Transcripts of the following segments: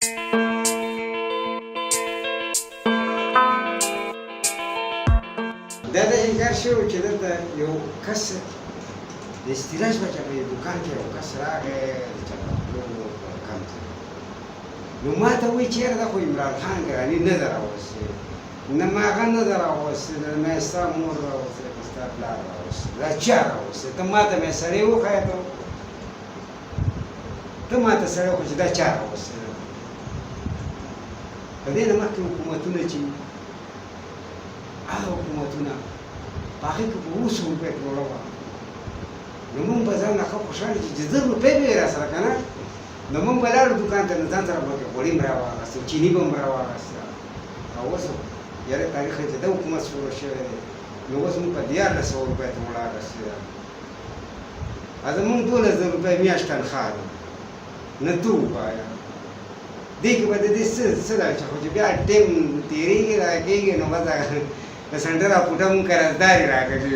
دا د انکار شوی چې دلته یو کس د استراج په چا په دوکان کې یو کس راغی د چپلو کم ته نو ما ته وایي چېرې دا خو عمران خان ګراني نه ده راوستې نه ما هغه نه ده راوستې نه یې ستا مور راوستې که ستا پلار راوستې دا چا راوستې ته ما ته مې سړی وښیه ته ما ته سړی وښیه چې دا چا راوستې ده په دې نه مخکې حکومتونه چې هغه حکومتونه په هغې کې په 200 روپۍ ټوله وه نو مونږ به ځان نه ښه خوشحاله چې 10 روپۍ به یې را سره که نه نو مونږ به لاړو دوکان ته نو ځان سره به غوړي هم راواخېستو چیني به هم راواخېسته او اوس یاره تاریخ چې د حکومت شروع شوی دی نو اوس مونږ په 1400 روپۍ ټوله اخېستې ده زمونږ 12000 روپۍ میاشت تنخواه ده نه ته ووایه دې کې به د دې څه ده چې خو چې بیا ټیم تېرېږي راکېږي نو بس د سنټر او پوټه مونږ قرضداري راکړي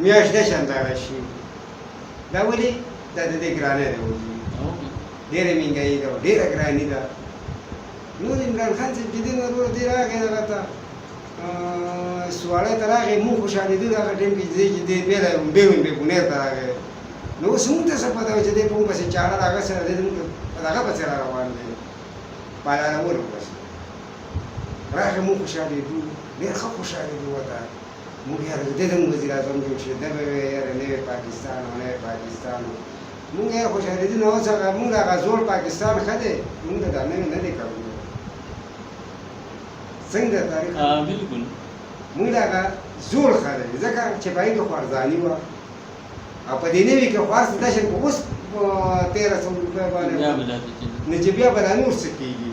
میاشت داسې اندازه شي دا ولې دا د دې ګرانۍ ده ډېره مهنګایي ده ډېره ګراني ده نو د عمران خان صاحب چې دی نو وروره دی راغی هغه ته سواړی ته راغی مونږ خوشحالېدو هغه ټایم کې چې دی بېله ومبې بونیر ته راغی نو اوس مونږ ته څه پته وه چې دی په مونږ پسې چاړه د هغه سره دی زمونږ په دغه پسې را روان دی پالارولو پسې راغی مونږ خوشحالېدو ډېر ښه خوشحالېدو ورته مونږ یاره د دې زموږ وزیر اعظم جوړ شي ده به وی یاره نوی پاکستان او نوی پاکستان مونږ یاره خوشحالېدو نو اوس هغه مونږ هغه زوړ پاکستان ښه دی مونږ د دا نوی نه دی کولی څنګه د تاریخ بلکل مونږ د هغه زوړ ښه دی ځکه چې په هغې کې خو ارزاني وه او په دې نوي کې خو هر څه داسې په اوس 1300 روپۍ باندې نو چې بیا به دا نور څه کېږي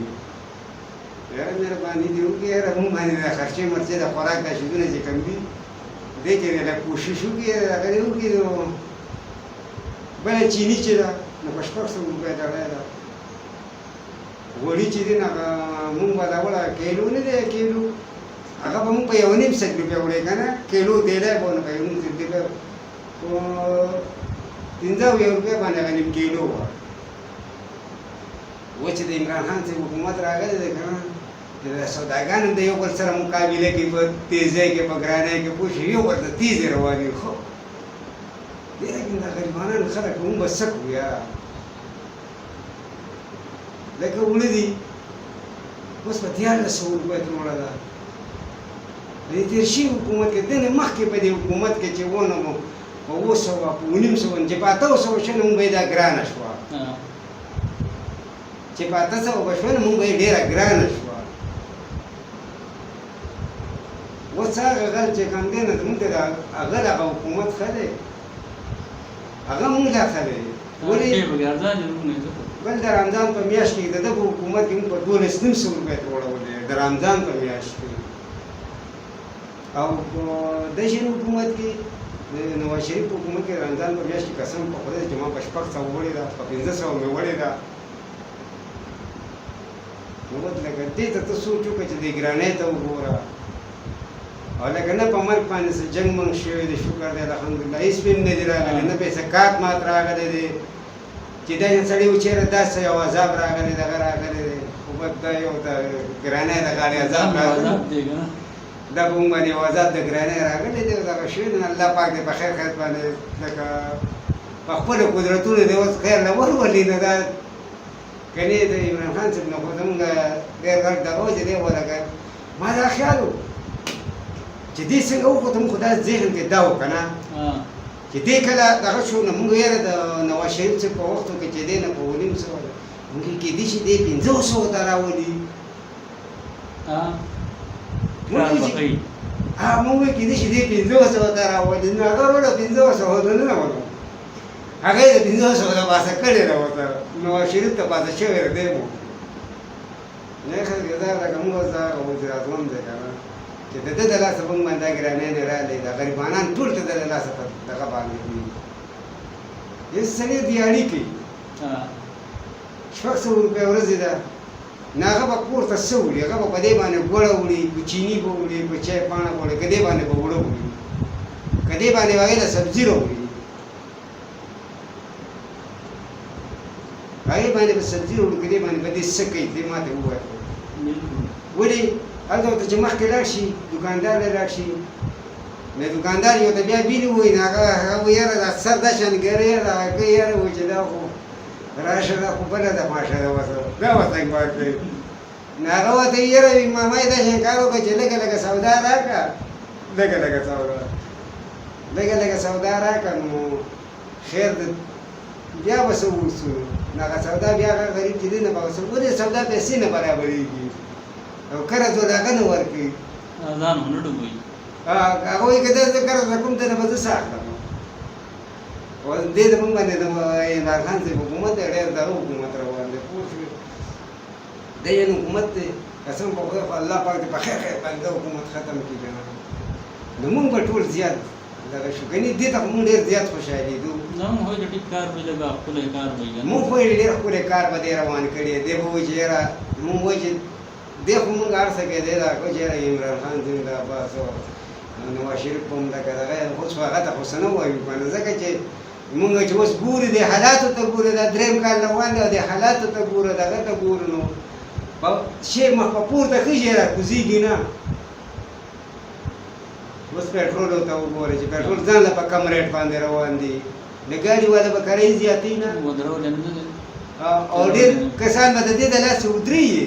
یاره مهرباني دې وکړي یاره مونږ باندې د خرچې مرچې د خوراک دا شیدونه چې کوم دي دې کې لږ کوشش وکړي هغه دې وکړي نو بله چیني چې ده نو په 600 روپۍ ډالۍ ده غوړي چې دي نو هغه مونږ به دا وړه کیلو نه دی کیلو هغه به مونږ په 1.5 سل روپۍ وړی که نه کیلو تیلی به نو په 1.5 سل روپۍ په 15 روپۍ باندې هغه نیم کیلو وه و چې د عمران خان صاحب حکومت راغلی دی که نه د سوداګانو د یو بل سره مقابله کې په تیزۍ کې په ګرانۍ کې پوه شي یو بل ته تیزې روانې خو دې لیکن دا غریبانان خلک مونږ به څه کړو یاره لکه وړه دي اوس په 1400 روپۍ تروړه ده د دې تېر شوي حکومت کې دنې مخکې په دې حکومت کې چې و نو په 200 په 900 چې په 800 شوه نو مونږ به یې دا ګرانه شوه چې په 800 به شوه نو مونږ به یې ډېره ګرانه شوه اوس هغه غل چې کوم دی نو زمونږ د هغه دغه حکومت ښه دی هغه مونږ لا ښه دی ولې بل د رمضان په میاشت کې د ده په حکومت کې مونږ په 1200 روپۍ وړولې د رمضان په میاشت کې او په دې حکومت کې د نواز شریف په حکومت کې رمضان په میاشت کې قسم په خدای چې ما په 600 وړې ده په 1500 مې وړې ده نو لکه دې ته ته سوچ وکړه چې دې ګرانۍ ته وګوره او لکه نه په مرګ باندې څه جنګ منګ شوی دی شکر دی الحمدلله هېڅ پې هم نه دي راغلی نه پې څه کات مات راغلی دی چې دا سړی و چېرې داسې یو عذاب راغلی دغه راغلی دی خو بس دا یو د ګرانۍ د غاړې عذاب راغلی دا به موږ باندې یو عذاب د ګرانۍ راغلی دی دغه شوي دی الله پاک دې په خیر خیر باندې لکه په خپلو قدرتونو دې اوس خیر نه ورولي نو دا کنې د عمران خان صاحب نه خو زمونږ ډېر غټ دغه و چې دی خو لکه ما دا خیال و چې دې څنګه وکړو موږ خو دا ذهن کې دا و که نه چې دې کله دغه شو نو موږ یاره د نواز شریف صاحب په وختو کې چې دی نه په 900 موږ کېدای شي دی 1500 ته راولي موږ کېدای شي دی 1500 ته راولي نو هغه وروره 1500 ته نه وړو هغه یې د 1500 ته پاسه کړې ده ورته نواز شریف ته پاسه شوی دی مو نه خلک دا لکه موږ اوس هغه وزیر اعظم دی که نه چې د ده د لاسه موږ باندې دا ګرانۍ نه راغلی دا غریبانان ټول ته د لاسه په دغه باندې دي یو سړی دیاړي کوي 600 روپۍ ورځې ده نه هغه به کور ته څه وړي هغه به په دې باندې ګوړه وړي په چیني به وړي په چای پاڼه به وړي که دې باندې به اوړه وړي که دې باندې هغې له سبزي راوړي هغې باندې به سبزي وړو که دې باندې به دې څه کوي دې ما ته ووایه ولې هلته ورته چې مخکې لاړ شي دوکاندار له لاړ شي نو دوکاندار یو ته بیا بیلي ووایي نو هغه وایي یاره دا سر دا شانګرۍ ده هغه کوي یاره وایي چې دا خو راشه دا خو بله ده ماشه ده ورته دا ورته کار کوي نو هغه ورته وایي یاره ماما یې داسې کار وکړه چې لږه لږه سودا راکړه لږه لږه سودا لږه لږه سودا راکړه نو خیر د بیا به څه ووسو نو هغه سودا بیا هغه غریب چې دی نه به وسو ولې سودا پیسې نه برابرېږي او قرض ول هغه نه ورکوي ځان هم نه ډوبوي هغه وایي که داسې قرض راکوم ته نه به زه څه اخلم او دې د موږ باندې د عمران خان صاحب حکومت دی ډېر دغه حکومت روان دی پوه شوې دی یو حکومت دی قسم په خدای خو الله پاک دې په خیر خیر باندې دا حکومت ختم کړي که نه نو موږ به ټول زیات دغه شو کني دې ته موږ ډېر زیات خوشحالېدو نه هم وایي د ټیک کار به لږه ښکلی کار به وي موږ وایي ډېر ښکلی کار به دې روان کړی دی به وایي چې یاره موږ وایي چې دې خو موږ هر څه کې دی دا کو چې یاره عمران خان زنده‌باد نواز شریف په هم دغه دغه اوس خو هغه ته خو څه نه وایو که نه ځکه چې مونږ چې اوس ګورو دې حالاتو ته ګورو دا درېیم کال روان دی او دې حالاتو ته ګورو دغه ته ګورو نو شی مخ په پورته خېږي راکوزېږي نه اوس پېټرول ته وګورئ چې پېټرول ځان له په کم ریټ باندې روان دي د ګاډي والا به کرایي زیاتوي نه او ډېر کسان به د دې د لاسه ودرېږي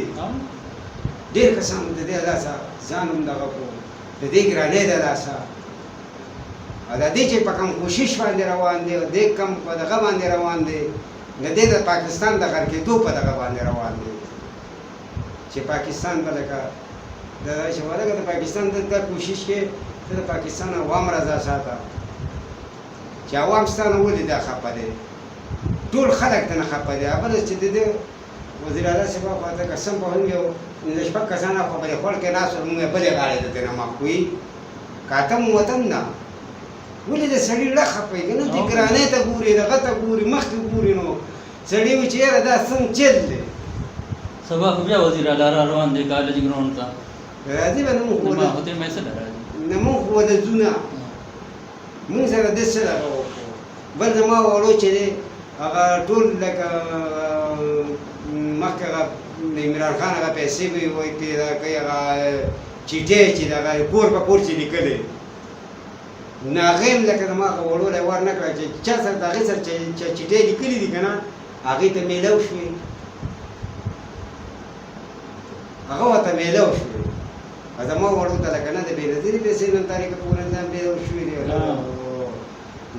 ډېر کسان به د دې د لاسه ځان هم دغه کړو د دې ګرانۍ د لاسه او د دې چې په کم کوشش باندې روان دی او دې کم په دغه باندې روان دی د دې د پاکستان د غر کېدو په دغه باندې روان دی چې پاکستان به لکه چې ولکه د پاکستان د کوشش کې ته د پاکستان عوام رضا ساته چې عوام ستا نه ولې دا خفه دی ټول خلک ته نه خفه دی بله چې د دې وزیر اعلی صاحب خوا ته قسم به هم یو پنځه شپږ کسان خو به یې خول کې ناست ول مونږ یې بلې غاړې ته ترې نه معاف کوي که اتم وطن نه ولې د سړي ړه خفوي که نه دې ګرانۍ ته ګوري دغه ته ګوري مخکې ګوري نو سړي وایي چې یاره دا څنګه چل دی سبا خو بیا وزیر اعلی را روان دی کالج ګراونډ ته راځي به نه مونږ ما خو ته میسج راځي نه مونږ خو ولې ځو نه مونږ سره دې څه دغه وکړو بل زما وړو چې دی هغه ټول لکه مخکې هغه د عمران خان هغه پیسې به یې وایي کوي هغه چیټۍ چې دغه کور په کور چې لیکلې نو هغې هم لکه زما هغه وړو له ور نه کړه چې چا سره د هغې سره چې چیټۍ لیکلي دي که نه هغې ته میلاو شوې هغه ورته میلاو شوې زما وړو ته لکه نه د بېنظیرې پیسې نن تاریخ پورې نه میلاو شوې دي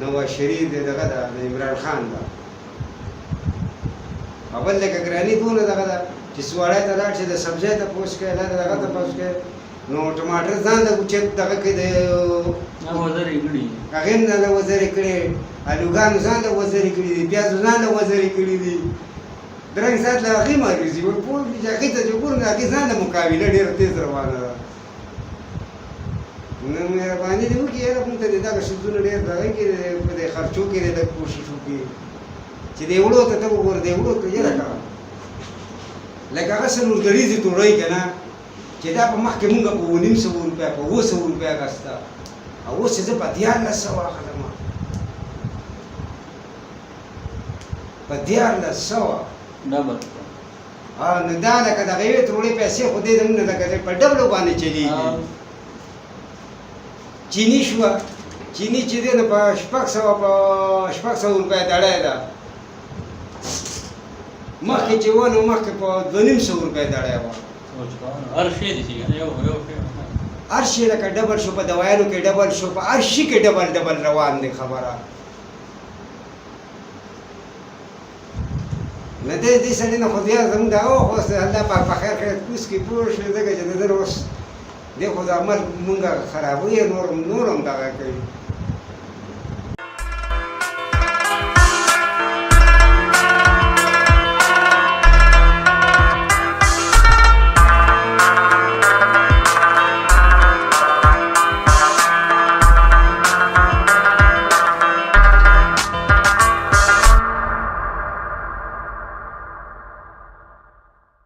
نواز شریف دی دغه ده د عمران خان ده او بل لکه ګراني دونه دغه ده چې سوړی ته لاړ شي د سبزۍ ته پوس کوي دا دغه ته پوس کوي نو ټماټر ځان له اوچت دغه کوي د وزرې کړي هغې هم ځان له وزرې کړي الوګانو ځان له وزرې کړي دي پیازو ځان له وزرې کړي دي درنګ ساعت له هغې ماریږي پوه شي چې هغې ته چې ګورو نو هغې ځان له مقابله ډېره تېز روانه ده نو مهرباني دې وکړي یاره مونږ ته دې دغه شیزونه ډېر دغه کې په دې خرچو کې دې لږ کوشش وکړي چې دې وړو ته ته وګوره دې وړو ته یاره که لکه هغه سلورګریزې توړۍ که نه چې دا په مخکې مونږ په 900 روپۍ په 900 روپۍ اخسته او اوس یې زه په 1400 اخلم په 1400 ډبل نو دا لکه دغه یوې توړۍ پیسې خو دې زموږ نه لکه په ډبلو باندې چلېږي چینی شوه چینی چې دی نو په 600 روپۍ دړۍ ده مخکې چې و نو مخکې په 250 روپۍ دړۍ وه هر شی دي چې یو هر شی لکه ډبل شو په دوایانو کې ډبل شو په هر شي کې ډبل روان دی خبره نه دې سړي نه خو زیات زموږ دغه خو الله پاک په خیر خیر کوس کې پوه شوې ځکه چې د ده اوس دی خو د عمل مونږ خرابوي نور هم دغه کوي